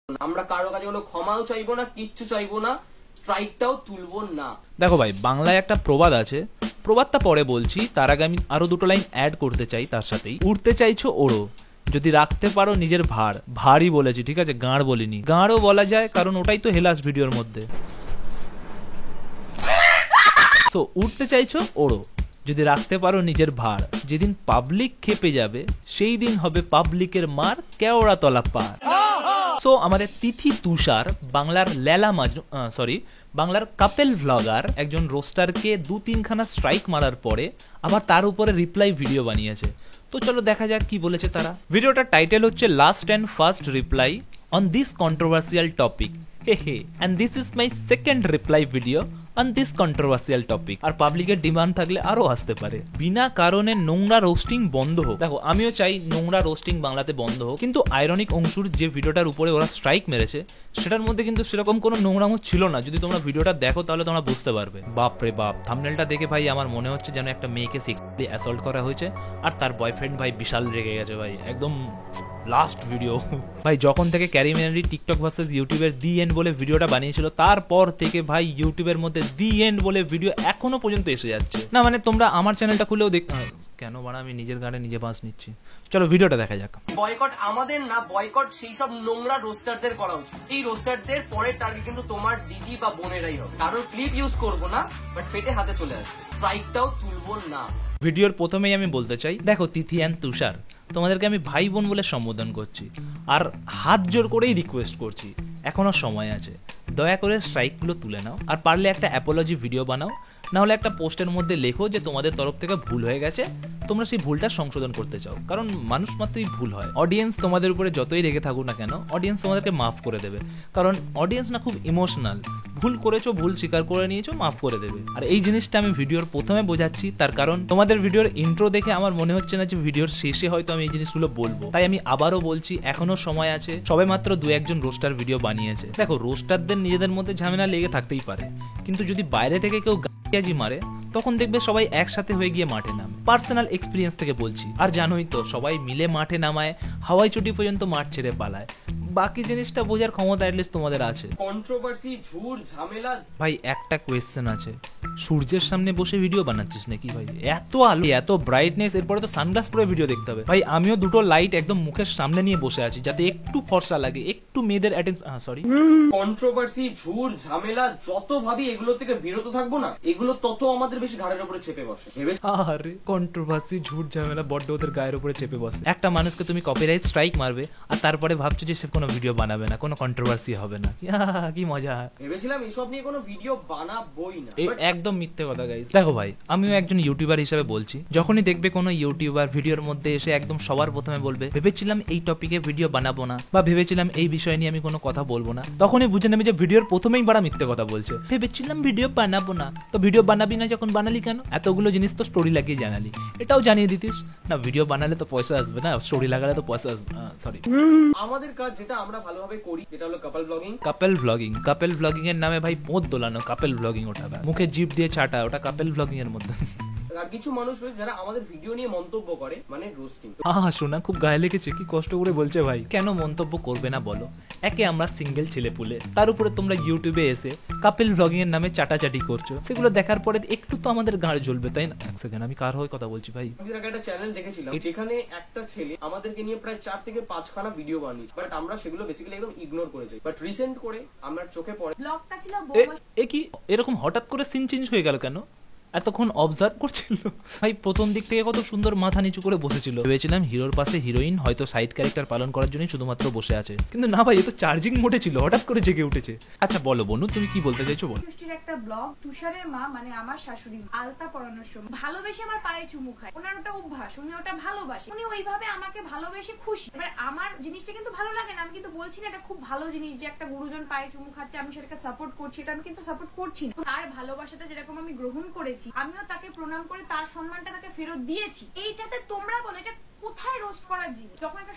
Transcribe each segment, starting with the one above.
আমরা কারো কাছে কোনো ক্ষমাও চাইবো না, কিচ্ছু চাইবো না, স্ট্রাইকটাও তুলবো না। দেখো ভাই, বাংলায় একটা প্রবাদ আছে, প্রবাদটা পরে বলছি, তার আগে আমি আরো দুটো লাইন অ্যাড করতে চাই তার সাথেই। উড়তে চাইছো ওড়ো, যদি রাখতে পারো নিজের ভাড়। ভারী বলেছি, ঠিক আছে, গাঁড় বলিনি। গাঁড়ও বলা যায় কারণ ওটাই তো হেলাস ভিডিওর মধ্যে। সো উঠতে চাইছো ওড়ো, যদি রাখতে পারো নিজের ভার। যেদিন পাবলিক খেপে যাবে সেই দিন হবে পাবলিকের মার কেওড়া তলা পার। সো আমাদের তিথি তুষার বাংলার লেলা মাজনু, বাংলার কাপেল ভ্লগার একজন রোস্টারকে 2-3খানা স্ট্রাইক মারার পরে আবার তার উপরে রিপ্লাই ভিডিও বানিয়েছে। তো চলো দেখা যাক কি বলেছে তারা। ভিডিওটার টাইটেল হচ্ছে last and first reply on this controversial topic. And this is my second reply video on this controversial topic. আর পাবলিকের ডিমান্ড থাকলে আরো আসতে পারে। বিনা কারণে নোংরা রোস্টিং বন্ধ হোক। দেখো, আমিও চাই নোংরা রোস্টিং বাংলাতে বন্ধ হোক, কিন্তু আইরনিক অংশুর যে ভিডিওটার উপরে ওরা স্ট্রাইক মেরেছে সেটার মধ্যে কিন্তু সেরকম কোনো নোংরামো ছিল না। যদি তোমরা ভিডিওটা দেখো তাহলে তোমরা বুঝতে পারবে। বাপ রে বাপ, থাম্বনেলটা দেখে ভাই আমার মনে হচ্ছে যেন একটা মেয়েকে সেক্সুয়ালি অ্যাসল্ট করা হয়েছে আর তার বয়ফ্রেন্ড ভাই বিশাল রেগে গেছে ভাই, একদম লাস্ট ভিডিও। ভাই যখন থেকে ক্যারি মিনাটি টিকটক ভার্সেস ইউটিউবের দি এন্ড বলে ভিডিওটা বানিয়েছিল তারপর থেকে ভাই ইউটিউবের মধ্যে দি এন্ড বলে ভিডিও এখনো পর্যন্ত এসে যাচ্ছে। না মানে তোমরা আমার চ্যানেলটা খুলেও দেখ, কেন বাড়া আমি নিজের গানে নিজে বাঁশ নিচ্ছি। চলো ভিডিওটা দেখা যাক। বয়কট আমাদের না, বয়কট সেই সব নোংরা রোস্টারদের করা উচিত। এই রোস্টারদের পরের টার্গেট কিন্তু তোমার দিদি বা বোনেরাই হবে। কারোর ক্লিপ ইউজ করবো না, বাট ফেটে হাতে চলে আসবে, স্ট্রাইকটাও তুলবো না। ভিডিওর প্রথমেই আমি বলতে চাই, দেখো তিথি অ্যান্ড তুষার, তোমাদেরকে আমি ভাই বোন বলে সম্বোধন করছি আর হাত জোর করেই রিকোয়েস্ট করছি, এখনো সময় আছে, দয়া করে স্ট্রাইকগুলো তুলে নাও। আর পারলে একটা অ্যাপোলজি ভিডিও বানাও, না হলে একটা পোস্টের মধ্যে লেখো যে তোমাদের তরফ থেকে ভুল হয়ে গেছে, তোমরা সেই ভুলটা সংশোধন করতে চাও। কারণ মানুষ মাত্রই ভুল হয়। অডিয়েন্স তোমাদের উপরে যতই রেগে থাকুক না কেন, অডিয়েন্স তোমাদেরকে মাফ করে দেবে। কারণ অডিয়েন্স না খুব ইমোশনাল, ভুল করেছো, ভুল স্বীকার করে নিয়েছো, মাফ করে দেবে। আর এই জিনিসটা আমি ভিডিওর প্রথমে বোঝাচ্ছি, তার কারণ তোমাদের ভিডিওর ইন্ট্রো দেখে আমার মনে হচ্ছে না যে ভিডিওর শেষে হয়তো আমি এই জিনিসগুলো বলবো। তাই আমি আবারও বলছি, এখনো সময় আছে। সবে মাত্র 2-1জন রোস্টার ভিডিও বানিয়েছে। দেখো, রোস্টারদের নিজেদের মধ্যে ঝামেলা লেগে থাকতেই পারে, কিন্তু যদি বাইরে থেকে কেউ গাজি মারে তখন দেখবে সবাই একসাথে হয়ে গিয়ে মাঠে নামে। পার্সোনাল এক্সপিরিয়েন্স থেকে বলছি। আর জানোই তো, সবাই মিলে মাঠে নামায়, হাওয়াই চটি পর্যন্ত মাঠ ছেড়ে পালায়। বাকি জিনিসটা বোঝার ক্ষমতা অ্যাটলিস্ট তোমাদের আছে। কন্ট্রোভার্সি, ঝুট ঝামেলা। ভাই একটা কোয়েশ্চেন আছে, সূর্যের সামনে বসে ভিডিও বানাচ্ছিস নাকি ভাই? এত আলো, এত ব্রাইটনেস, এরপরে তো সানগ্লাস পরে ভিডিও দেখতে হবে। ভাই আমিও দুটো লাইট একদম মুখের সামনে নিয়ে বসে আছি যাতে একটু ফর্সা লাগে, একটু মেয়েদের কন্ট্রোভার্সি, ঝুট ঝামেলা যত ভাবি এগুলো থেকে বিরত থাকবো না, এগুলো তত আমাদের বেশি ঘাড়ের উপরে চেপে বসে। আরে কন্ট্রোভার্সি, ঝুট ঝামেলা বড্ড ওদের গায়ের উপরে চেপে বসে। একটা মানুষকে তুমি কপিরাইট স্ট্রাইক মারবে আর তারপরে ভাবছো যে সে কোনো ভিডিও বানাবে না, কোনো কন্ট্রোভার্সি হবে না। কি মজা। ভেবেছিলাম এসব নিয়ে কোনো ভিডিও বানাবোই না। একদম মিথ্যে কথা গাইস। দেখো ভাই, আমিও একজন ইউটিউবার হিসেবে বলছি, যখনই দেখবে কোনো ইউটিউবার ভিডিওর মধ্যে এসে একদম সবার প্রথমে বলবে ভেবেছিলাম এই টপিকে ভিডিও বানাবো না, বা ভেবেছিলাম এই বিষয় নিয়ে আমি কোনো কথা বলবো না, তখনই বুঝে নেবে যে ভিডিওর প্রথমেই বড় মিথ্যে কথা বলছে। ভেবেছিলাম ভিডিও বানাবো না, তো ভিডিও বানাবি না যখন বানালি কেন? এতগুলো জিনিস তো স্টোরি লাগিয়ে জানালি, এটাও জানিয়ে দিতিস না। ভিডিও বানালে তো পয়সা আসবে না, স্টোরি লাগালে তো পয়সা আসবে। সরি, আমাদের কাজ যেটা আমরা ভালোভাবে করি যেটা হলো কাপল ব্লগিং। কাপল ব্লগিং এর নামে ভাই পোঁত দোলানো কাপল ব্লগিং, ওটা মুখে জিভ দিয়ে চাটা, ওটা কাপল ব্লগিং এর মধ্যে। আর কিছু মানুষ রয়েছে যারা আমাদের ভিডিও নিয়ে মন্তব্য করে, মানে রোস্টিং। শোনা খুব গায়ে লেগেছে, কি কষ্ট করে বলছে ভাই। কেন মন্তব্য করবে না বলো? একে আমরা সিঙ্গেল ছেলে পুলে, তার উপরে তোমরা ইউটিউবে এসে কাপল ব্লগিং এর নামে চাটাচাটি করছো, সেগুলো দেখার পরে একটু তো আমাদের গাড় জ্বলবে, তাই না? এক সেকেন্ড, আমি কার হয়ে কথা বলছি ভাই? আমি একটা চ্যানেল দেখেছিলাম যেখানে একটা ছেলে আমাদেরকে নিয়ে প্রায় 4 থেকে 5খানা ভিডিও বানিয়েছে, বাট আমরা সেগুলো বেসিক্যালি একদম ইগনোর করে যাই। বাট রিসেন্ট করে আমার চোখে পড়ে ব্লগটা ছিল এ কি এরকম হঠাৎ করে সিন চেঞ্জ হয়ে গেল কেন? এতক্ষণ অবজার্ভ করছিল ভাই, প্রথম দিক থেকে কত সুন্দর মাথা নিচু করে বসেছিল। ভেবেছিলাম হিরোর পাশে হিরোইন হয়তো সাইড ক্যারেক্টার পালন করার জন্য শুধুমাত্র বসে আছে, কিন্তু না ভাই, এ তো চার্জিং মোডে ছিল, হঠাৎ করে জেগে উঠেছে। আচ্ছা বলো বনু, তুমি কি বলতে চাইছো বল। সৃষ্টির একটা ব্লগ, তুষারের মা মানে আমার শাশুড়ি আলতা পরানোর সময় ভালোবেসে আমার পায়ে চুমু খায়। ওনার ওটা অভ্যাস, উনি ওটা ভালোবাসে, উনি ওইভাবে আমাকে ভালোবেসে খুশি। এবার আমার জিনিসটা কিন্তু ভালো লাগে না, আমি কিন্তু বলছি না এটা খুব ভালো জিনিস যে একটা গুরুজন পায়ে চুমু খাচ্ছে, আমি সেটাকে সাপোর্ট করছি, এটা আমি কিন্তু সাপোর্ট করছি না। তার ভালোবাসাটা যেরকম আমি গ্রহণ করেছি, আমিও তাকে প্রণাম করে তার সম্মানটা তাকে ফেরত দিয়েছি। এইটাতে তোমরা বলো এটা কোথায় রোস্ট করার জিনিস? যখন একটা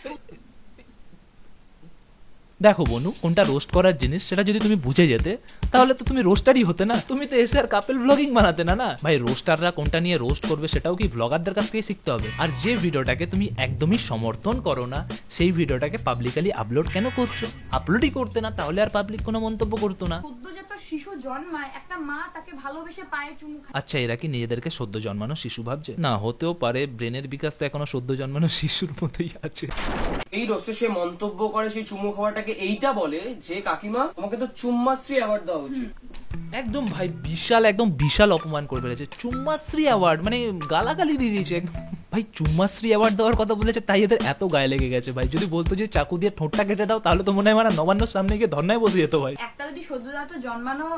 দেখো বনু, কোনটা রোস্ট করার জিনিস সেটা যদি তুমি বুঝে যেতে তাহলে তো তুমি রোস্টারই হতে না, তুমি তো এসে আর কাপেল ব্লগিং বানাতে না। না ভাই, রোস্টাররা কোনটা নিয়ে রোস্ট করবে সেটাও কি ব্লগারদের কাছ থেকে শিখতে হবে? আর যে ভিডিওটাকে তুমি একদমই সমর্থন করো না সেই ভিডিওটাকে পাবলিকালি আপলোড কেন করছো? আপলোডই করতে না, তাহলে আর পাবলিক কোনো মন্তব্য করতো না। সদ্যজাত শিশু জন্মায়, একটা মা তাকে ভালোবেসে পায়ে চুমু খায়। আচ্ছা, এরা কি নিজেদেরকে সদ্য জন্মানো শিশু ভাবছে? না, হতেও পারে ব্রেনের বিকাশ তো এখনো সদ্য জন্মানো শিশুর মতোই আছে। এই রোস্টে সে মন্তব্য করে সেই চুমু খাওয়াটাকে এইটা বলে যে কাকিমা তোমাকে তো চুম্মাশ্রী অ্যাওয়ার্ড দেওয়া উচিত। একদম ভাই একদম বিশাল অপমান করে ফেলেছে। চুম্মাশ্রী অ্যাওয়ার্ড মানে গালাগালি দিয়ে দিয়েছে একদম। ভাই চুম্মাশ্রী অ্যাওয়ার্ড দেওয়ার কথা বলেছে তাই এদের এত গায়ে লেগে গেছে ভাই। যদি বলতো যে চাকু দিয়ে ঠোঁটটা কেটে দাও তাহলে তো মনে হয় মানে নবান্নর সামনে গিয়ে ধর্নায় বসে যেত ভাই। একটা যদি সদ্যজাত জন্মানো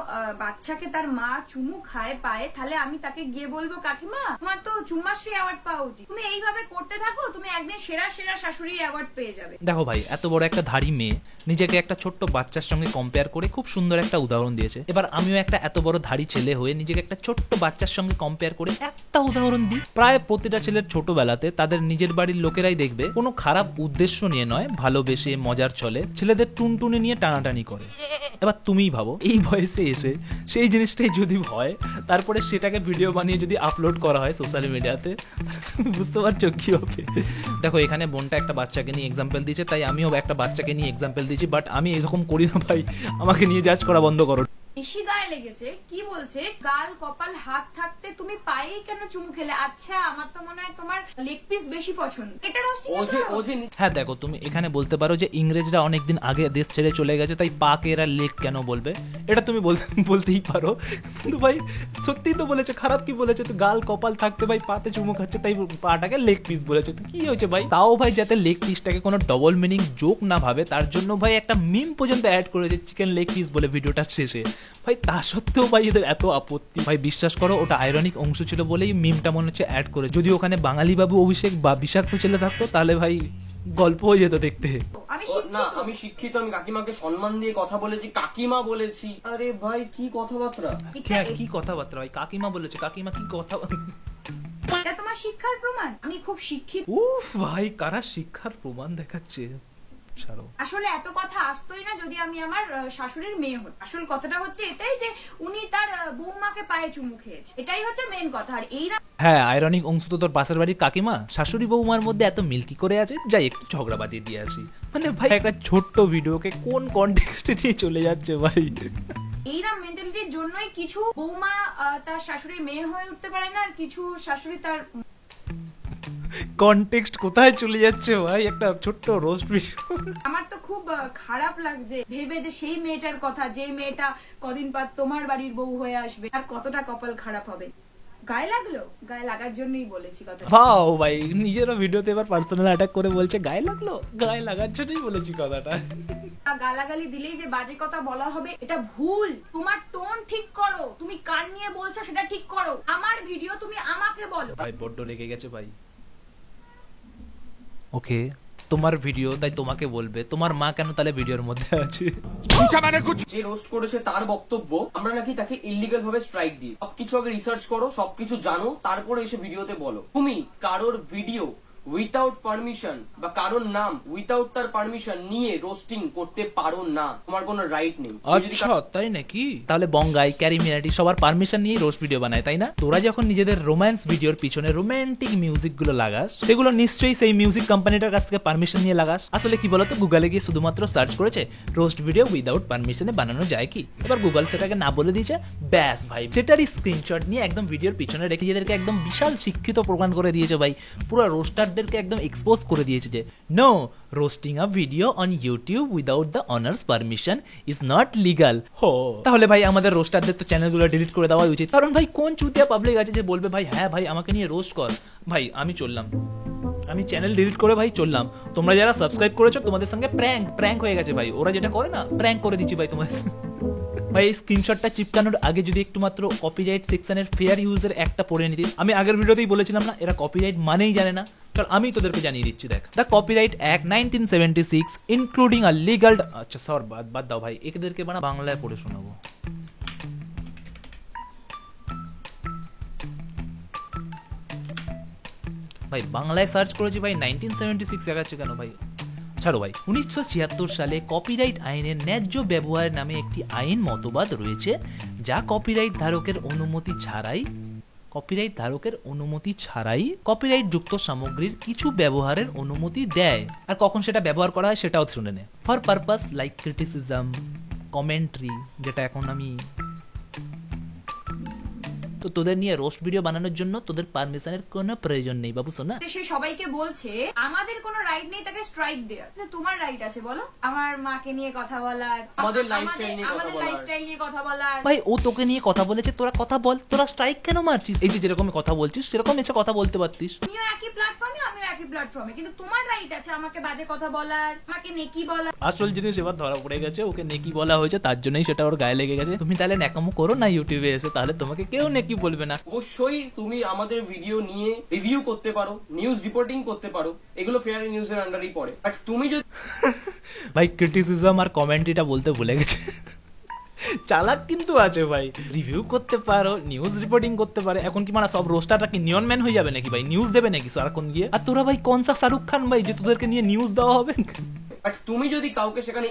বাচ্চাকে তার মা চুমু খায় পায়ে, তাহলে আমি তাকে গিয়ে বলবো কাকিমা তোমার তো চুম্মাশ্রী অ্যাওয়ার্ড পাওয়া উচিত, তুমি এইভাবে করতে থাকো, তুমি একদিন সেরা সেরা শাশুড়ি অ্যাওয়ার্ড পেয়ে যাবে। দেখো ভাই, এত বড় একটা ধাড়ি মেয়ে নিজেকে একটা ছোট্ট বাচ্চার সঙ্গে কম্পেয়ার করে খুব সুন্দর একটা উদাহরণ দিয়েছে। এবার আমিও একটা এত বড় ধাড়ি ছেলে হয়ে নিজেকে একটা ছোট্ট বাচ্চার সঙ্গে কম্পেয়ার করে একটা উদাহরণ দিই। প্রায় প্রতিটা ছেলের ছোটবেলাতে তাদের নিজের বাড়ির লোকেরাই দেখবে কোনো খারাপ উদ্দেশ্য নিয়ে নয়, ভালোবেসে মজার ছলে ছেলেদের টুনটুনি নিয়ে টানাটানি করে। এবার তুমিই ভাবো এই বয়সে এসে সেই জিনিসটাই যদি হয়, তারপরে সেটাকে ভিডিও বানিয়ে যদি আপলোড করা হয় সোশ্যাল মিডিয়াতে, তুমি বুঝতে পারছো কি হবে। দেখো এখানে বোনটা একটা বাচ্চাকে নিয়ে এক্সাম্পল দিয়েছে, তাই আমিও একটা বাচ্চাকে নিয়ে এক্সাম্পল দিয়েছি, বাট আমি এরকম করি না ভাই, আমাকে নিয়ে জাজ করা বন্ধ করো। বেশি গায়ে লেগেছে কি বলছে, গাল কপাল হাত থাকতে তুমি পায়েই কেন চুমু খেলে? আচ্ছা আমার তো মনে হয় তোমার লেগ পিস বেশি পছন্দ, এটা হ্যাঁ দেখো, তুমি এখানে বলতে পারো যে ইংরেজরা অনেকদিন আগে দেশ ছেড়ে চলে গেছে তাই পাকে এরা লেগ কেন বলবে, এটা তুমি বলতেই পারো। কিন্তু ভাই সত্যিই তো বলেছে, খারাপ কি বলেছে? তো গাল কপাল থাকতে ভাই পাতে চুমু খাচ্ছে তাই পাটাকে লেগ পিস বলেছে, তো কি হয়েছে ভাই? তাও ভাই যাতে লেগ পিসটাকে কোনো ডবল মিনিং জোক না ভাবে তার জন্য ভাই একটা মিম পর্যন্ত অ্যাড করেছে চিকেন লেগ পিস বলে ভিডিওটার শেষে। ভাই তা সত্ত্বেও ভাই এদের এত আপত্তি। ভাই বিশ্বাস করো ওটা আইরনিক অংশ ছিল বলেই মিমটা মনে হচ্ছে অ্যাড করে। যদি ওখানে বাঙালি বাবু অভিষেক বা বিষাক্ত ছেলে থাকতো তাহলে ভাই গল্প হয়ে যেত দেখতে। না আমি শিক্ষিত, আমি কাকিমাকে সম্মান দিয়ে কথা বলেছি, কাকিমা বলেছি। আরে ভাই কি কথাবার্তা, কি কথাবার্তা ভাই? কাকিমা বলেছে, কাকিমা কি কথা? এটা তোমার শিক্ষার প্রমাণ? আমি খুব শিক্ষিত। উফ ভাই, কারা শিক্ষার প্রমাণ দেখাচ্ছে? আসলে এত কথা আসতোই না যদি আমি আমার শাশুড়ির মেয়ে হতো। আসল কথাটা হচ্ছে এটাই যে উনি তার বৌমাকে পায়ে চুমু খেয়েছে, এটাই হচ্ছে মেন কথা। আর এই হ্যাঁ, আইরনিক অংশ তো তোর পাশের বাড়ির কাকিমা শাশুড়ি বৌমার মধ্যে এত মিল্কি করে আছে, যাই একটু ঝগড়া বাজিয়ে দিয়ে আসি। মানে ভাই একটা ছোট্ট ভিডিওকে কোন কনটেক্সটে নিয়ে চলে যাচ্ছে ভাই। এইরকম মেন্টালিটির জন্যই কিছু বৌমা তার শাশুড়ির মেয়ে হয়ে উঠতে পারে না, আর কিছু শাশুড়ি তার কনটেক্সট কোথায় চলে যাচ্ছে ভাই? একটা ছোট্ট রোস্ট ভিডিও। আমার তো খুব খারাপ লাগছে ভেবে যে সেই মেয়েটার কথা, যে মেয়েটা কদিন পর তোমার বাড়ির বউ হয়ে আসবে, আর কতটা কপাল খারাপ হবে। গায়ে লাগলো, গায়ে লাগার জন্যই বলেছি কথা। বাও ভাই, নিজেরও ভিডিওতে এবার পার্সোনাল অ্যাটাক করে বলছে গায়ে লাগলো, গায়ে লাগার জন্যই বলেছি কথাটা। গালাগালি দিলেই যে বাজে কথা বলা হবে এটা ভুল। তোমার টোন ঠিক করো, তুমি কার নিয়ে বলছো সেটা ঠিক করো। আমার ভিডিও তুমি আমাকে বলো। ভাই বড্ড রেগে গেছে ভাই। ওকে, তোমার ভিডিও তাই তোমাকে বলবে, তোমার মা কেন তাহলে ভিডিওর মধ্যে আছে? যে রোস্ট করেছে তার বক্তব্য আমরা নাকি তাকে ইল্লিগাল ভাবে স্ট্রাইক দিই। সবকিছু আগে রিসার্চ করো, সবকিছু জানো, তারপরে এসে ভিডিওতে বলো। তুমি কারোর ভিডিও উইথাউট পারমিশন বা কারোর নাম উইথাউট তার পারমিশন নিয়ে রোস্টিং করতে পারো না, তোমার কোনো রাইট নেই। আচ্ছা তাই নাকি? তাহলে বঙ্গাই, ক্যারিমিনাটি সবার পারমিশন নিয়ে রোস্ট ভিডিও বানায় তাই না? তোরা যখন নিজেদের রোম্যান্স ভিডিওর পিছনে রোমান্টিক মিউজিক গুলো লাগাস, সেগুলো নিশ্চয়ই সেই মিউজিক কোম্পানিটার কাছ থেকে পারমিশন নিয়ে লাগাস। আসলে কি বলতো, গুগলে গিয়ে শুধুমাত্র সার্চ করেছে রোস্ট ভিডিও উইদাউট পারমিশনে বানানো যায় কি, এবার গুগল সেটাকে না বলে দিয়েছে, ব্যাস ভাই সেটারই স্ক্রিনশট নিয়ে একদম ভিডিওর পিছনে রেখে নিজেদেরকে একদম বিশাল শিক্ষিত প্রমাণ করে দিয়েছে ভাই। পুরো রোস্টার একদম এক্সপোজ করে দিয়েছে যে no, roasting a video on YouTube without the owner's permission is not legal. তাহলে ভাই আমাদের রোস্টারদের তো চ্যানেলগুলো ডিলিট করে দেওয়া উচিত, কারণ ভাই কোন চুতিয়া পাবলিক আছে যে বলবে ভাই হ্যাঁ ভাই আমাকে নিয়ে রোস্ট কর। ভাই আমি চললাম, আমি চ্যানেল ডিলিট করে ভাই চললাম। তোমরা যারা সাবস্ক্রাইব করেছো তোমাদের সঙ্গে প্র্যাঙ্ক হয়ে গেছে ভাই। ওরা যেটা করে না, প্র্যাঙ্ক করে দিচ্ছি ভাই তোমাদের। ভাই এই স্ক্রিনশটটা চিপকানোর আগে যদি একটু মাত্র কপিরাইট সেকশনের ফেয়ার ইউজের একটা পড়ে নিতিস। আমি আগের ভিডিওতেই বলেছিলাম না, এরা কপিরাইট মানেই জানে না। চল আমি তোদেরকে জানিয়ে দিচ্ছি, দেখ। The copyright act 1976 including a legal, আচ্ছা সর বাদ দাও ভাই, এদেরকে বাংলায় পড়ে শোনাবো। ভাই বাংলায় সার্চ করেছি ভাই, 1976 দেখাচ্ছে কেন ভাই? ছাড়ো ভাই। 1976 সালে কপিরাইট আইনের ন্যায্য ব্যবহার নামে একটি আইন মতবাদ রয়েছে, যা কপিরাইট ধারকের অনুমতি ছাড়াই কপিরাইট যুক্ত সামগ্রীর কিছু ব্যবহারের অনুমতি দেয়। আর কখন সেটা ব্যবহার করা হয় সেটাও শুনে নে। For purpose like criticism, commentary, যেটা এখন আমি তো তোদের নিয়ে রোস্ট ভিডিও বানানোর জন্য তোদের পারমিশনের কোনো প্রয়োজন নেই বাবু সোনা। সে সবাইকে বলছে আমাদের কোনো রাইট নেই তাকে স্ট্রাইক দেওয়ার। তোমার রাইট আছে বলো, আমার মাকে নিয়ে কথা বলার, আমাদের লাইফস্টাইল নিয়ে কথা বলার। ভাই ও তোকে নিয়ে কথা বলেছে, তোরা কথা বল, তোরা স্ট্রাইক কেন মারছিস? এই যে যেরকম কথা বলছিস সেরকম এসে কথা বলতে পারতিস। তুমিও একই প্ল্যাটফর্মে, আমিও একই প্ল্যাটফর্মে, কিন্তু তোমার রাইট আছে আমাকে বাজে কথা বলার, আমাকে নেকি বলার। আসল জিনিস এবার ধরা পড়ে গেছে, ওকে নেকি বলা হয়েছে, তার জন্যই সেটা ওর গায়ে লেগে গেছে। তুমি তাহলে ন্যাকামো করো না ইউটিউবে এসে, তাহলে তোমাকে কেউ নেকি বলবে না। অবশ্যই তুমি আমাদের ভিডিও নিয়ে রিভিউ করতে পারো, নিউজ রিপোর্টিং করতে পারো, এগুলো ফেয়ার নিউজের আন্ডারই পড়ে। বাট তুমি যদি ভাই ক্রিটিসিজম আর কমেন্ট্রিটা বলতে ভুলে গেছে। চালাক কিন্তু আছে ভাই, রিভিউ করতে পারো, নিউজ রিপোর্টিং করতে পারে। এখন কি মানে সব রোস্টারটা কি নিয়ন ম্যান হয়ে যাবে নাকি ভাই? নিউজ দেবে নাকি সারাক্ষণ গিয়ে? আর তোরা ভাই কোন সা শাহরুখ খান ভাই যে তোদেরকে নিয়ে নিউজ দেওয়া হবে? বাট তুমি যদি কাউকে সেখানে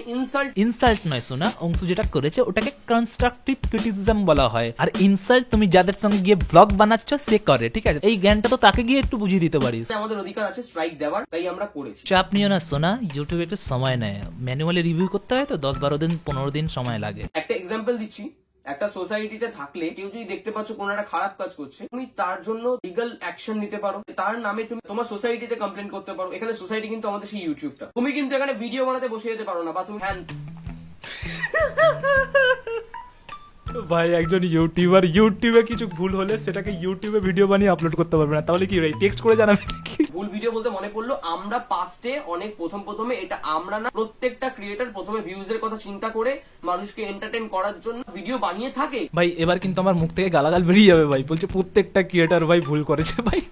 ইনসাল্ট নয় শোনা, অংশু যেটা করেছে ওটাকে কনস্ট্রাকটিভ ক্রিটিসিজম বলা হয়। আর ইনসাল্ট তুমি যাদের সঙ্গে গিয়ে ব্লগ বানাচ্ছ সে করে, ঠিক আছে? এই জ্ঞানটা তো তাকে গিয়ে একটু বুঝিয়ে দিতে পারিস। আমাদের অধিকার আছে স্ট্রাইক দেওয়ার, তাই আমরা করেছি। চাপ নিও না সোনা, ইউটিউবে একটু সময় নেয়, ম্যানুয়ালি রিভিউ করতে হয় তো 10-12 দিন 15 দিন সময় লাগে। একটা এক্সাম্পল দিচ্ছি, একটা সোসাইটিতে থাকলে কেউ যদি দেখতে পাচ্ছ কোন একটা খারাপ কাজ করছে, তুমি তার জন্য লিগাল অ্যাকশন নিতে পারো, তার নামে তুমি তোমার সোসাইটিতে কমপ্লেন করতে পারো। এখানে সোসাইটি কিন্তু আমাদের সেই ইউটিউবটা, তুমি কিন্তু এখানে ভিডিও বানাতে বসে যেতে পারো না, বা তুমি ভাই একজন ইউটিউবার ইউটিউবে কিছু ভুল হলে সেটাকে ইউটিউবে ভিডিও বানিয়ে আপলোড করতে পারবে না, তাহলে কি ভাই টেক্সট করে জানাবে নাকি? ভুল ভিডিও বলতে মনে পড়লো, আমরা পাস্টে অনেক প্রথমে এটা আমরা না, প্রত্যেকটা ক্রিয়েটর প্রথমে ভিউজ এর কথা চিন্তা করে মানুষকে এন্টারটেইন করার জন্য ভিডিও বানিয়ে থাকে। ভাই এবার কিন্তু আমার মুখ থেকে গালাগাল বেরিয়ে যাবে ভাই, বলছে প্রত্যেকটা ক্রিয়েটর ভাই ভুল করেছে ভাই।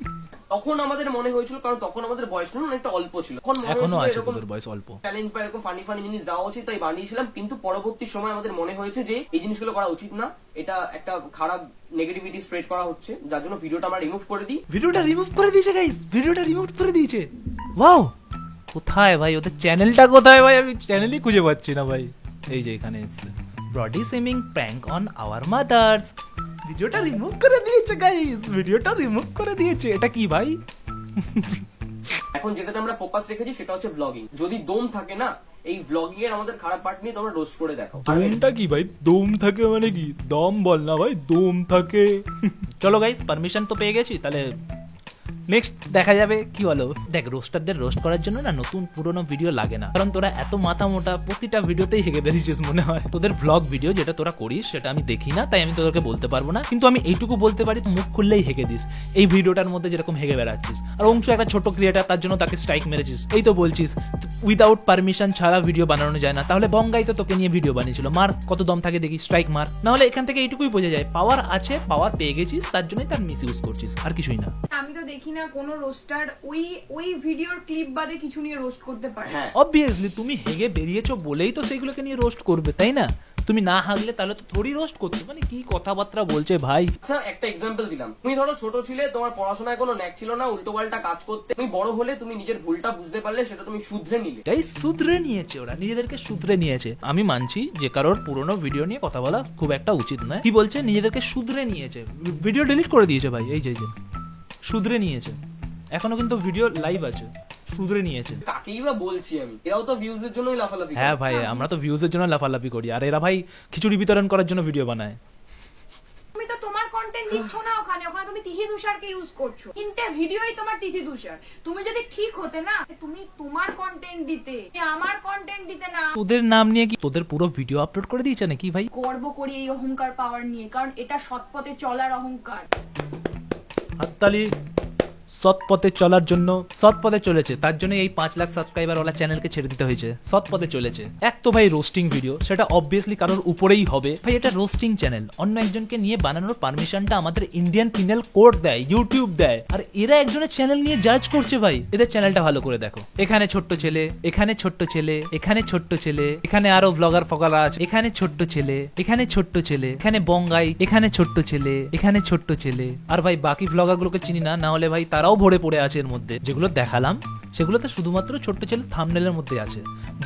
তখন আমাদের মনে হয়েছিল, কারণ তখন আমাদের বয়স অনেকটা অল্প ছিল, এখনো আছে তোদের বয়স অল্প, চ্যালেঞ্জ বা এরকম ফানি জিনিস দেওয়া উচিত, তাই বানিয়েছিলাম। কিন্তু পরবর্তী সময় আমাদের মনে হয়েছে যে এই জিনিসগুলো করা উচিত না, এটা একটা খারাপ নেগেটিভিটি স্প্রেড করা হচ্ছে, যার জন্য ভিডিওটা আমরা রিমুভ করে দিই। ভিডিওটা রিমুভ করে দিয়েছে গাইস, ভিডিওটা রিমুভ করে দিয়েছে। ওয়াও, কোথায় ভাই ওদের চ্যানেলটা কোথায় ভাই? আমি চ্যানেলই খুঁজে পাচ্ছি না ভাই। এই যে এখানে এসেছে, body shaming prank on our mothers. ভিডিওটা রিমুভ করে দিয়েছে গাইস, ভিডিওটা রিমুভ করে দিয়েছে। এটা কি ভাই? এখন যেটাতে আমরা ফোকাস রেখেছি সেটা হচ্ছে ব্লগিং। যদি দম থাকে না এই ব্লগিং এর, আমাদের খারাপ পার্ট নিয়ে তোমরা রোস্ট করে দেখো। দমটা কি ভাই? দম থাকে মানে কি? দম বল না ভাই, দম থাকে। চলো গাইস, পারমিশন তো পেয়ে গেছি, তাহলে নেক্সট দেখা যাবে কি হলো। দেখ, রোস্টারদের রোস্ট করার জন্য না নতুন পুরোনো ভিডিও লাগে না, কারণ তোরা এত মাথা মোটা, প্রতিটা ভিডিওতেই হেগে বেরিয়েছিস মনে হয়। তোদের ব্লগ ভিডিও যেটা তোরা করিস সেটা আমি দেখি না, তাই আমি তোদেরকে বলতে পারবো না, কিন্তু আমি এইটুকু বলতে পারি মুখ খুললেই হেগে দিস এই ভিডিওটার মধ্যে যেরকম হেগে বেড়াচ্ছিস। আর অংশ একটা ছোট ক্রিয়েটার, তার জন্য তাকে স্ট্রাইক মেরেছিস। এই তো বলছিস উইদাউট পারমিশন ছাড়া ভিডিও বানানো যায় না, তাহলে বঙ্গাই তো তোকে নিয়ে ভিডিও বানিয়েছিল, মার কত দম থাকে দেখি, স্ট্রাইক মার। না হলে এখান থেকে এইটুকুই বোঝা যায় পাওয়ার আছে, পাওয়ার পেয়ে গেছিস, তার জন্যই তার মিস ইউজ করছিস, আর কিছুই না। আমি তো দেখি না কোনো রোস্টার ওই ভিডিওর ক্লিপ বাদে কিছু নিয়ে রোস্ট করতে পারে। অবভিয়াসলি তুমি হেগে বেরিয়েছো বলেই তো সেইগুলোকে নিয়ে রোস্ট করবে, তাই না? তুমি না হাগলে তাহলে তো থোড়ি রোস্ট করতে। মানে কি কথাবার্তা বলছে ভাই। আচ্ছা, একটা এক্সাম্পল দিলাম, তুমি ধরো ছোট ছিলে, তোমার পড়াশোনায় কোনো ন্যাক ছিল না, উল্টো পাল্টা কাজ করতে, তুমি বড় হলে তুমি নিজের ভুলটা বুঝতে পারলে, সেটা তুমি শুধরে নিলে। এই শুধরে নিয়েছে, ওরা নিজেদেরকে শুধরে নিয়েছে। আমি মানছি যে কারোর পুরোনো ভিডিও নিয়ে কথা বলা খুব একটা উচিত নয়। কি বলছে? নিজেদেরকে শুধরে নিয়েছে, ভিডিও ডিলিট করে দিয়েছে ভাই। এই যে শুধরে নিয়েছে, এখনো কিন্তু ভিডিও লাইভ আছে, শুধরে নিয়েছে। কাকেই বা বলছি আমি, এরাও তো ভিউজ এর জন্যই লাফালাফি। হ্যাঁ ভাই, আমরা তো ভিউজ এর জন্য লাফালাফি করি, আর এরা ভাই খিচুড়ি বিতরণ করার জন্য ভিডিও বানায়। তুমি তো তোমার কন্টেন্ট দিচ্ছ না ওখানে তুমি তিথি তুষারকে ইউজ করছো, তিনটে ভিডিওই তোমার তিথি তুষার। তুমি যদি ঠিক হতে না, তুমি তোমার কন্টেন্ট দিতে, আমার কন্টেন্ট দিতে না। তোদের নাম নিয়ে কি তোদের পুরো ভিডিও আপলোড করে দিয়েছে নাকি ভাই? গর্ব করি এই অহংকার পাওয়ার নিয়ে, কারণ এটা সৎপথে চলার অহংকার। হাততালি। সৎ পথে চলার জন্য, সৎ পথে চলেছে, তার জন্য এই 5 লাখ সাবস্ক্রাইবার ওলা চ্যানেলকে ছেড়ে দিতে হয়েছে। সৎ পথে চলেছে। এক তো ভাই রোস্টিং ভিডিও, সেটা অবভিয়াসলি কারোর উপরেই হবে ভাই, এটা রোস্টিং চ্যানেল, অন্য একজনকে নিয়ে বানানোর পারমিশনটা আমাদের ইন্ডিয়ান পিনাল কোড দেয়, ইউটিউব দেয়, আর এরা একজনের চ্যানেল নিয়ে জাজ করছে ভাই। এদের চ্যানেলটা ভালো করে দেখো, এখানে ছোট্ট ছেলে, এখানে ছোট্ট ছেলে, এখানে ছোট্ট ছেলে, এখানে আরো ব্লগার ফগারা আছে, এখানে ছোট্ট ছেলে, এখানে ছোট্ট ছেলে, এখানে বঙ্গাই, এখানে ছোট্ট ছেলে, এখানে ছোট্ট ছেলে। আর ভাই বাকি ব্লগার গুলোকে চিনি না, না হলে ভাই তারা তারাও ভরে পড়ে আছে এর মধ্যে। যেগুলো দেখালাম সেগুলোতে শুধুমাত্র ছোট্ট ছেলে থাম্বনেলের মধ্যে আছে,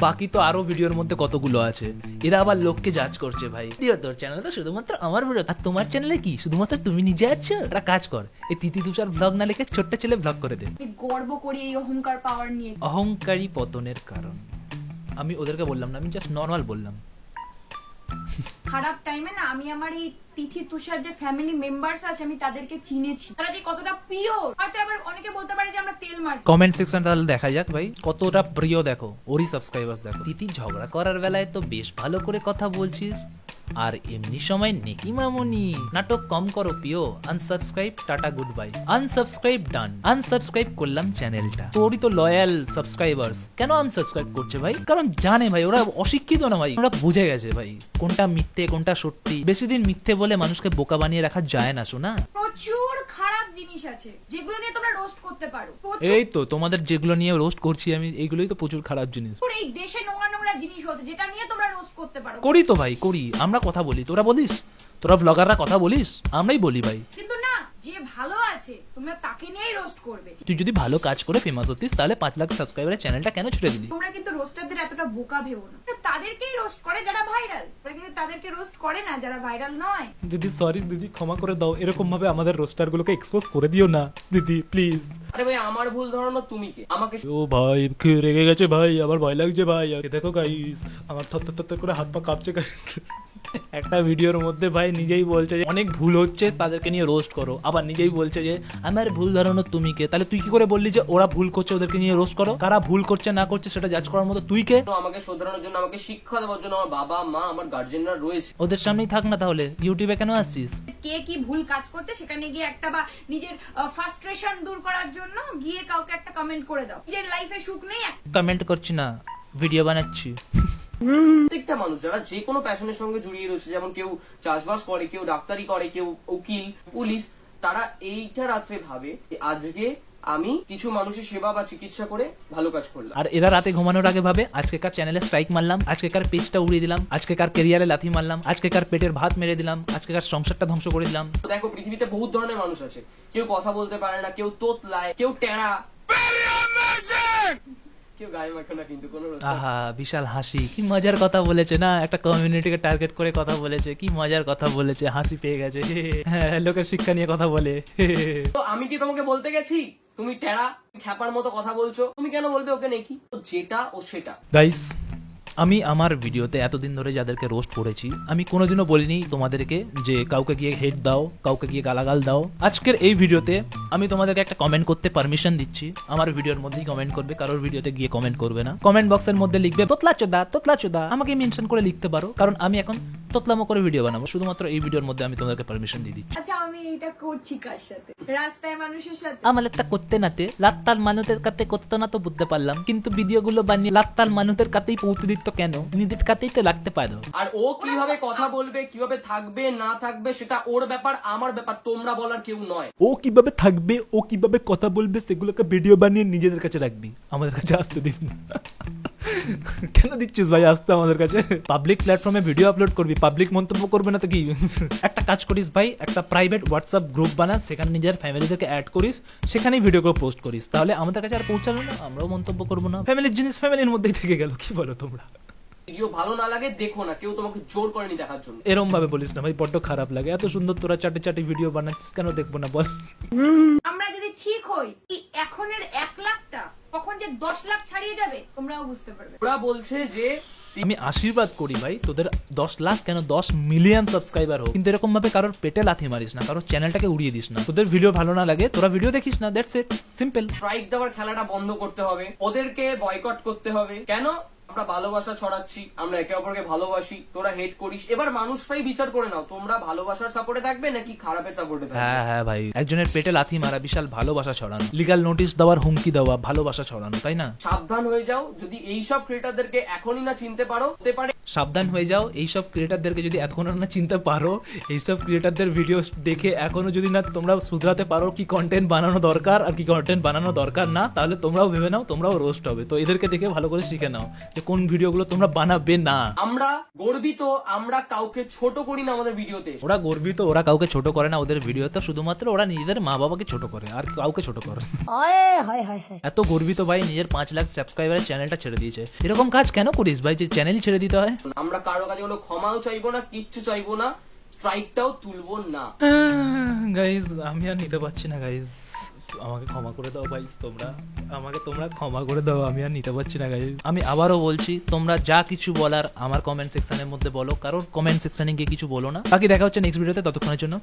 বাকি তো আরো ভিডিওর মধ্যে কতগুলো আছে। এরা আবার লোককে জাজ করছে, ভাই তোর চ্যানেলে তো শুধুমাত্র আমার ভিডিও, আর তোমার চ্যানেলে কি শুধুমাত্র তুমি নিজে আছো? একটা কাজ কর, এই তিথি তুষার ব্লগ না লিখে ছোট্ট ছেলে ব্লগ করে দে। আমি গর্ব করি এই অহংকার পাওয়ার নিয়ে। অহংকারী পতনের কারণ আমি ওদেরকে বললাম না, আমি জাস্ট নর্মাল বললাম। খারাপ টাইমে না আমি আমার এই তিথি তুষার যে ফ্যামিলি মেম্বার্স আছে আমি তাদেরকে চিনেছি, তারা যে কতটা পিওর। হয়তো আবার অনেকে বলতে পারে যে আমরা তেল মারছি। কমেন্ট সেকশন তাহলে দেখা যাক ভাই কতটা প্রিয়, দেখো ওরই সাবস্ক্রাইবার্স দেখো। তিথি ঝগড়া করার বেলায় তো বেশ ভালো করে কথা বলছিস, আর এমনি সময় নেকি মামুনি নাটক কম করো প্রিয়। Unsubscribe, tata good bye. Unsubscribe done, unsubscribe করলাম চ্যানেলটা। তোরই তো লয়াল সাবস্ক্রাইবার্স, কেন আনসাবস্ক্রাইব করছে ভাই? কারণ জানে ভাই ওরা অশিক্ষিত না ভাই, ওরা বুঝে গেছে ভাই কোনটা মিথ্যে কোনটা সত্যি। বেশি দিন মিথ্যে বলে মানুষকে বোকা বানিয়ে রাখা যায় না শোনা। প্রচুর খারাপ জিনিস আছে যেগুলো নিয়ে তোমরা রোস্ট করতে পারো। এই তো তোমাদের যেগুলো নিয়ে রোস্ট করছি আমি, এইগুলোই তো প্রচুর খারাপ জিনিস। এই দেশে নোংরা নোংরা জিনিস হতে যেটা নিয়ে তোমরা রোস্ট করতে পারো। করি তো ভাই, করি, আমরা কথা বলি, তোরা বলিস? তোরা ব্লগাররা কথা বলিস? আমরাই বলি ভাই। কিন্তু না, যে ভালো আছে তোমরা তাকে নিয়েই রোস্ট করবে। তুই যদি ভালো কাজ করে ফেমাস হতিস তাহলে 5 লাখ সাবস্ক্রাইবারের চ্যানেলটা কেন ছেড়ে দিলি? তোমরা কিন্তু রোস্টারদের এতটা বোকা ভেবো না, তাদেরকেই রোস্ট করে যারা ভাইরাল, কিন্তু তাদেরকে রোস্ট করে না যারা ভাইরাল নয়। দিদি সরি দিদি, ক্ষমা করে দাও, এরকম ভাবে আমাদের রোস্টার গুলোকে এক্সপোজ করে দিও না দিদি প্লিজ। আরে ভাই আমার ভুল ধরানো তুমি কে? আমাকে ও ভাই রেগে গেছে ভাই, আমার ভয় লাগছে ভাই। দেখো গাইস আমার থর করে হাত পা কাঁপছে গাইস। একটা ভিডিওর মধ্যে ভাই নিজেই বলছে যে অনেক ভুল হচ্ছে তাদেরকে নিয়ে রোস্ট করো, আবার নিজেই বলছে যে আমার ভুল ধরানো তুমি কে? তাহলে তুই কি করে বললি যে ওরা ভুল করছে ওদেরকে নিয়ে রোস্ট করো? কারা ভুল করছে না করছে সেটা জাজ করার মতো তুই কে? আমাকে শোধরানোর জন্য, আমাকে শিক্ষা দেওয়ার জন্য আমার বাবা মা আমার গার্জেনরা রয়েছে। ওদের সামনেই থাক না তাহলে, ইউটিউবে কেন আসছিস? কে কি ভুল কাজ করতে সেখানে গিয়ে একটা বা নিজের ফ্রাস্ট্রেশন দূর করার জন্য গিয়ে কাউকে একটা কমেন্ট করে দাও। নিজের লাইফে সুখ নেই, কমেন্ট করছি না, ভিডিও বানাচ্ছি। প্রত্যেকটা মানুষ যারা যে কোনো প্যাশনের সঙ্গে জড়িয়ে রয়েছে, যেমন কেউ চাষবাস করে, কেউ ডাক্তারি করে, কেউ উকিল, পুলিশ, তারা এইটা রাত্রে ভাবে যে আজকে আমি কিছু মানুষের সেবা বা চিকিৎসা করে ভালো কাজ করলাম। আর এরা রাতে ঘুমানোর আগে ভাবে আজকে কার চ্যানেলে স্ট্রাইক মারলাম, আজকে কার পেজটা উড়িয়ে দিলাম, আজকে কার ক্যারিয়ারে লাথি মারলাম, আজকে কার পেটের ভাত মেরে দিলাম, আজকে কার সংসারটা ধ্বংস করে দিলাম। তো দেখো পৃথিবীতে বহুত ধরনের মানুষ আছে, কেউ কথা বলতে পারে না, কেউ তোতলায়, কেউ টেরা, কেউ গায়ে মাখে না, কিন্তু কোনো আহা বিশাল হাসি, কি মজার কথা বলেছে না, একটা কমিউনিটিকে টার্গেট করে কথা বলেছে, কি মজার কথা বলেছে, হাসি পেয়ে গেছে। হ্যাঁ লোকের শিক্ষা নিয়ে কথা বলে। তো আমি কি তোমাকে বলতে গেছি তুমি টেরা খ্যাপার মতো কথা বলছো? তুমি কেন বলবে ওকে নেকি? যেটা ও সেটা। গাইস আমি আমার ভিডিওতে এতদিন ধরে যাদেরকে রোস্ট করেছি আমি কোনোদিনও বলিনি তোমাদেরকে যে কাউকে গিয়ে হেট দাও, কাউকে গিয়ে গালাগাল দাও। আজকের এই ভিডিওতে আমি তোমাদেরকে একটা কমেন্ট করতে পারমিশন দিচ্ছি। আমার ভিডিওর মধ্যেই কমেন্ট করবে, কারোর ভিডিওতে গিয়ে কমেন্ট করবে না। কমেন্ট বক্সের মধ্যে লিখবে তোতলা চোদা, আমাকে মেনশন করে লিখতে পারো, কারণ আমি এখন তোতলামো করে ভিডিও বানাবো। শুধুমাত্র এই ভিডিওর মধ্যে আমি তোমাদেরকে পারমিশন দিয়ে দিচ্ছি। আচ্ছা আমি এটা করছি কার সাথে? রাস্তায় মানুষের সাথে। আমার একটা করতে নাতে লাত্তাল মানুষের কাতে করতে না তো বুঝতে পারলাম, কিন্তু ভিডিওগুলো বানিয়ে লাত্তাল মানুষের কাতেই পৌঁছে দিত কেন? নিজের কাতেই তো লাগতে পারো। আর ও কিভাবে কথা বলবে, কিভাবে থাকবে না থাকবে সেটা ওর ব্যাপার, আমার ব্যাপার, তোমরা বলার কেউ নয়। ও কিভাবে থাকবে, ও কিভাবে কথা বলবে সেগুলোকে ভিডিও বানিয়ে নিজেদের কাছে রাখবি, আমাদের কাছে আসতে দিবি না। কেন দিচ্ছিস ভাই আসতে আমাদের কাছে? পাবলিক প্ল্যাটফর্মে ভিডিও আপলোড করবি, পাবলিক মন্তব্য করবে না তো কি? একটা কাজ করিস ভাই, একটা প্রাইভেট হোয়াটসঅ্যাপ গ্রুপ বানাস, সেখানে নিজের ফ্যামিলিদেরকে অ্যাড করিস, সেখানেই ভিডিওগুলো পোস্ট করিস, তাহলে আমাদের কাছে আর পৌঁছালো না, আমরাও মন্তব্য করবো না। ফ্যামিলির জিনিস ফ্যামিলির মধ্যেই থেকে গেল, কি বলো তোমরা? ভিডিও ভালো না লাগে দেখো না, কেউ তোমাকে জোর করেনি দেখার জন্য। এরম ভাবে বলিস না ভাই, বড্ড খারাপ লাগে। এত সুন্দর তোরা চাটি ভিডিও বানাচ্ছিস, কেন দেখবো না বল? আমরা যদি ঠিক হই এই এখনের 1 লাখটা কখন যে 10 লাখ ছাড়িয়ে যাবে তোমরাও বুঝতে পারবে। ওরা বলছে যে আমি আশীর্বাদ করি ভাই তোদের 10 লাখ কেন 10 মিলিয়ন সাবস্ক্রাইবার হোক, কিন্তু এরকম ভাবে কারোর পেটে লাথি মারিস না, কারোর চ্যানেলটাকে উড়িয়ে দিস না। তোদের ভিডিও ভালো না লাগে তোরা ভিডিও দেখিস না, দ্যাটস ইট, সিম্পল। স্ট্রাইক দেওয়ার খেলাটা বন্ধ করতে হবে, ওদেরকে বয়কট করতে হবে। কেন? আমরা ভালোবাসা ছড়াচ্ছি, আমরা একে অপরকে ভালোবাসি, তোরা হেট করিস। এবার মানুষটাই বিচার করে নাও, তোমরা ভালোবাসার সাপোর্টে থাকবে নাকি খারাপের সাপোর্টে থাকবে। হ্যাঁ ভাই, একজনের পেটে লাথি মারা বিশাল ভালোবাসা ছড়ানো, লিগ্যাল নোটিশ দেওয়ার হুমকি দেওয়া ভালোবাসা ছড়ানো, তাই না? সাবধান হয়ে যাও, যদি এইসব ক্রিয়েটারদেরকে এখনই না চিনতে পারো, হতে পারে সাবধান হয়ে যাও। এইসব ক্রিয়েটারদেরকে যদি এখনো না চিনতে পারো, এইসব ক্রিয়েটারদের ভিডিও দেখে এখনো যদি না তোমরা শুধরাতে পারো কি কন্টেন্ট বানানো দরকার আর কি কন্টেন্ট বানানো দরকার না, তাহলে তোমরাও ভেবে নাও তোমরাও রোস্ট হবে। তো এদেরকে দেখে ভালো করে শিখে নাও যে কোন ভিডিওগুলো তোমরা বানাবে না। আমরা গর্বিত, আমরা কাউকে ছোট করি না আমাদের ভিডিওতে। ওরা গর্বিত, ওরা কাউকে ছোট করে না ওদের ভিডিওতে, শুধুমাত্র ওরা নিজেদের মা বাবাকে ছোট করে আর কাউকে ছোট করে। এত গর্বিত ভাই, নিজের 5 লাখ সাবস্ক্রাইবারের চ্যানেলটা ছেড়ে দিয়েছে। এরকম কাজ কেন করিস ভাই যে চ্যানেলই ছেড়ে দিতে হয়? আমরা কারো কাছে কোনো ক্ষমাও চাইবো না, কিচ্ছু চাইবো না, স্ট্রাইকটাও তুলবো না। গাইজ আমি আর নিতে পারছি না গাইজ, আমাকে ক্ষমা করে দাও ভাই, তোমরা ক্ষমা করে দাও, আমি আর নিতে পারছি না গাইজ। আমি আবারও বলছি, তোমরা যা কিছু বলার আমার কমেন্ট সেকশনের মধ্যে বলো, কারোর কমেন্ট সেকশনে গিয়ে কিছু বলো না। বাকি দেখা হচ্ছে নেক্সট ভিডিওতে, ততক্ষণের জন্য